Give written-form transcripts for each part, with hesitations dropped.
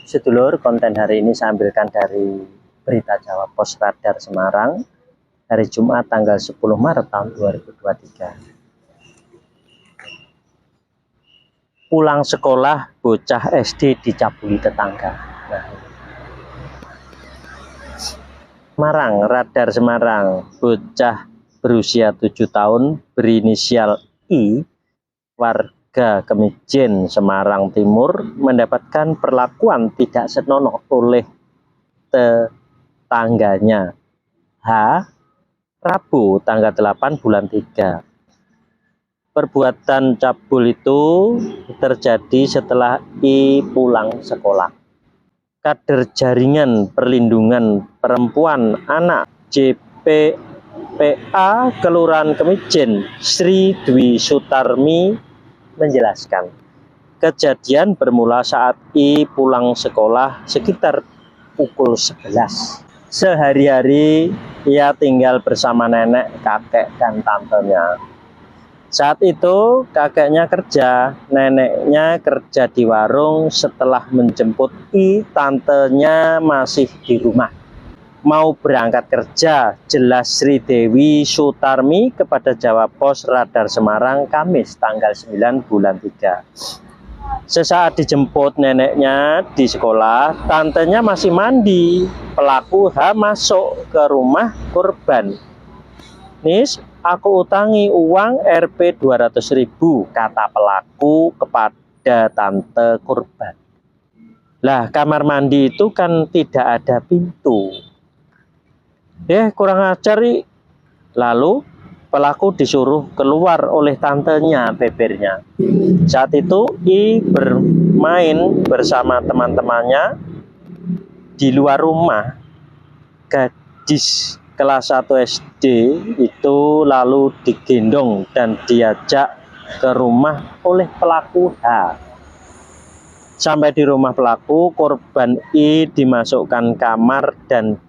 Sedulur, konten hari ini saya ambilkan dari Berita Jawa Pos Radar Semarang hari Jumat tanggal 10 Maret tahun 2023. Pulang sekolah, bocah SD dicabuli tetangga. Semarang, Radar Semarang, bocah berusia 7 tahun berinisial I, warga Kemijen, Semarang Timur, mendapatkan perlakuan tidak senonoh oleh tetangganya H, Rabu tanggal 8 bulan 3. Perbuatan cabul itu terjadi setelah I pulang sekolah. Kader Jaringan Perlindungan Perempuan Anak JPPA Kelurahan Kemijen, Sri Dwi Sutarmi menjelaskan, kejadian bermula saat I pulang sekolah sekitar pukul 11. Sehari-hari ia tinggal bersama nenek, kakek, dan tantenya. Saat itu kakeknya kerja, neneknya kerja di warung. Setelah menjemput I, tantenya masih di rumah. Mau berangkat kerja, jelas Sri Dewi Sutarmi kepada Jawa Pos Radar Semarang Kamis tanggal 9 bulan 3. Sesaat dijemput neneknya di sekolah, tantenya masih mandi. Pelaku H masuk ke rumah korban. "Nis, aku utangi uang Rp 200.000, kata pelaku kepada tante korban. Lah, kamar mandi itu kan tidak ada pintu. Kurang ajar. Lalu pelaku disuruh keluar oleh tantenya, bebernya. Saat itu I bermain bersama teman-temannya di luar rumah. Gadis kelas 1 SD itu lalu digendong dan diajak ke rumah oleh pelaku H. Sampai di rumah pelaku, korban I dimasukkan kamar dan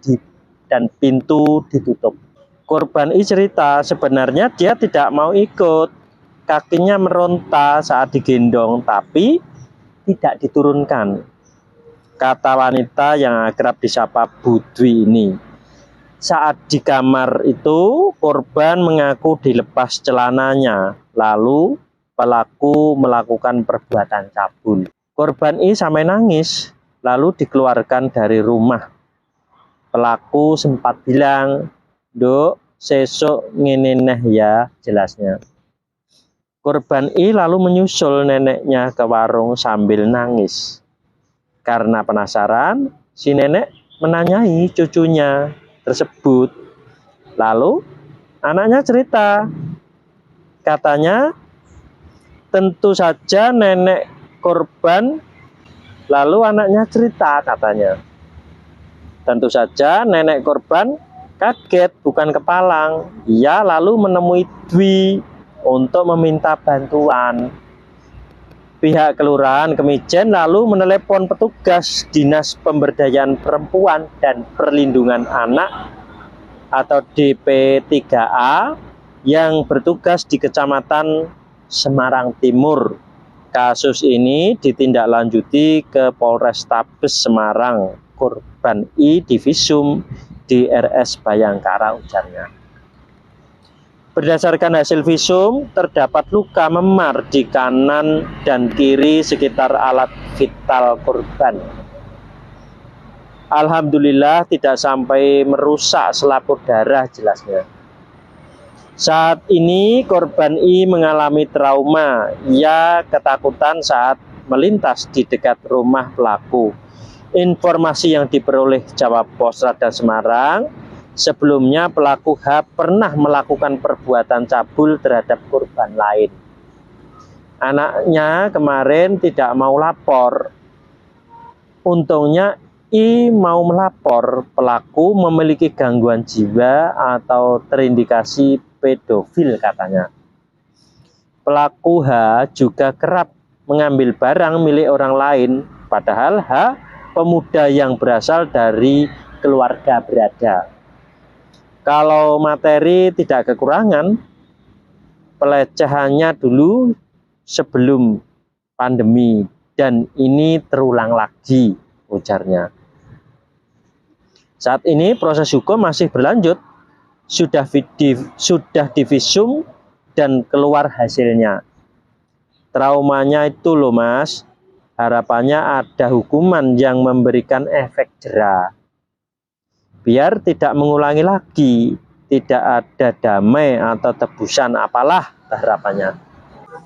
pintu ditutup. Korban I cerita sebenarnya dia tidak mau ikut. Kakinya meronta saat digendong, tapi tidak diturunkan, kata wanita yang akrab disapa Budwi ini. Saat di kamar itu, korban mengaku dilepas celananya, lalu pelaku melakukan perbuatan cabul. Korban I sampai nangis, lalu dikeluarkan dari rumah. Pelaku sempat bilang, "Dok, sesok ngene neh ya," jelasnya. Korban I lalu menyusul neneknya ke warung sambil nangis. Karena penasaran, si nenek menanyai cucunya tersebut. Lalu anaknya cerita, katanya tentu saja nenek korban. Lalu anaknya cerita, katanya tentu saja nenek korban kaget, bukan kepalang. Ia lalu menemui Dwi untuk meminta bantuan. Pihak Kelurahan Kemijen lalu menelepon petugas Dinas Pemberdayaan Perempuan dan Perlindungan Anak atau DP3A yang bertugas di Kecamatan Semarang Timur. Kasus ini ditindaklanjuti ke Polrestabes Semarang. Korban I divisum di RS Bayangkara, ujarnya. Berdasarkan hasil visum, terdapat luka memar di kanan dan kiri sekitar alat vital korban. Alhamdulillah tidak sampai merusak selaput darah, jelasnya. Saat ini korban I mengalami trauma. Ia ketakutan saat melintas di dekat rumah pelaku. Informasi yang diperoleh Jawa Pos Radar Semarang, sebelumnya pelaku H pernah melakukan perbuatan cabul terhadap korban lain. Anaknya kemarin tidak mau lapor. Untungnya I mau melapor. Pelaku memiliki gangguan jiwa atau terindikasi pedofil, katanya. Pelaku H juga kerap mengambil barang milik orang lain, padahal H pemuda yang berasal dari keluarga berada. Kalau materi tidak kekurangan, pelecehannya dulu sebelum pandemi, dan ini terulang lagi. ujarnya. Saat ini proses hukum masih berlanjut, sudah divisum dan keluar hasilnya. Traumanya itu loh Mas, harapannya ada hukuman yang memberikan efek jera. Biar tidak mengulangi lagi, tidak ada damai atau tebusan, apalah harapannya.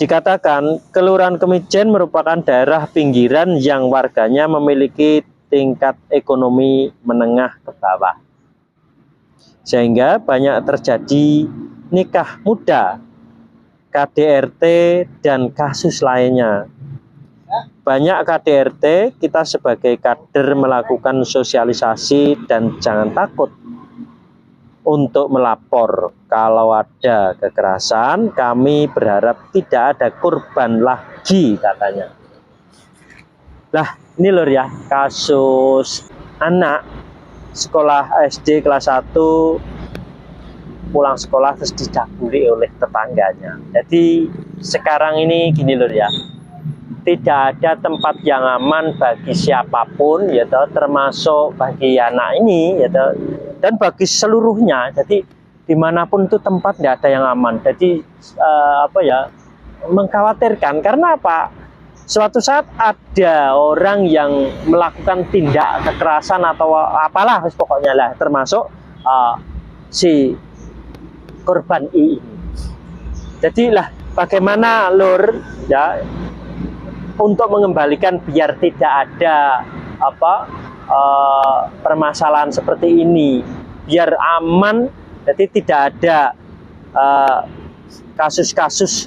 Dikatakan Kelurahan Kemijen merupakan daerah pinggiran yang warganya memiliki tingkat ekonomi menengah ke bawah. Sehingga banyak terjadi nikah muda, KDRT, dan kasus lainnya. Banyak KDRT, kita sebagai kader melakukan sosialisasi dan jangan takut untuk melapor. Kalau ada kekerasan, kami berharap tidak ada korban lagi, katanya. Lah, ini lho ya, kasus anak sekolah SD kelas 1 pulang sekolah terus dicabuli oleh tetangganya. Jadi sekarang ini gini lho ya, tidak ada tempat yang aman bagi siapapun, ya toh, termasuk bagi anak ini, ya toh, dan bagi seluruhnya. Jadi dimanapun itu tempat tidak ada yang aman. Jadi mengkhawatirkan karena apa? Suatu saat ada orang yang melakukan tindak kekerasan atau apalah pokoknya lah, termasuk si korban I ini. Jadi lah bagaimana Lur ya untuk mengembalikan biar tidak ada permasalahan seperti ini, biar aman, jadi tidak ada kasus-kasus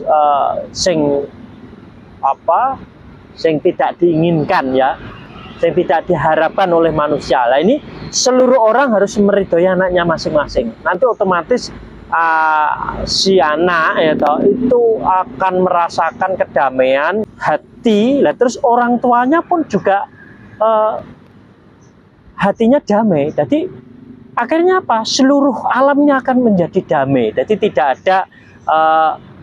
sing tidak diinginkan ya, yang tidak diharapkan oleh manusia. Nah ini seluruh orang harus meridhoi anaknya masing-masing. Nanti otomatis si anak ya itu akan merasakan kedamaian hati. Lah terus orang tuanya pun juga hatinya damai. Jadi akhirnya apa? Seluruh alamnya akan menjadi damai. Jadi tidak ada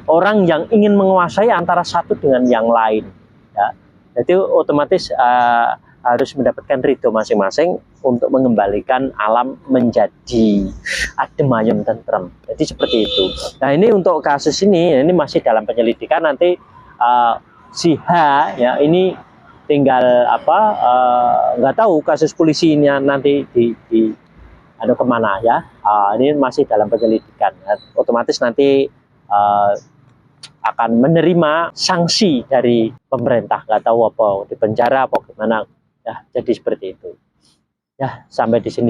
orang yang ingin menguasai antara satu dengan yang lain. Ya. Jadi otomatis harus mendapatkan ridho masing-masing untuk mengembalikan alam menjadi adem ayem tentrem. Jadi seperti itu. Nah ini untuk kasus ini masih dalam penyelidikan. Nanti si H ya ini tinggal nggak tahu kasus polisi ini nanti di kemana ya. Ini masih dalam penyelidikan. Ya. Otomatis nanti akan menerima sanksi dari pemerintah, nggak tahu apa di penjara apa gimana ya, jadi seperti itu ya. Sampai di sini.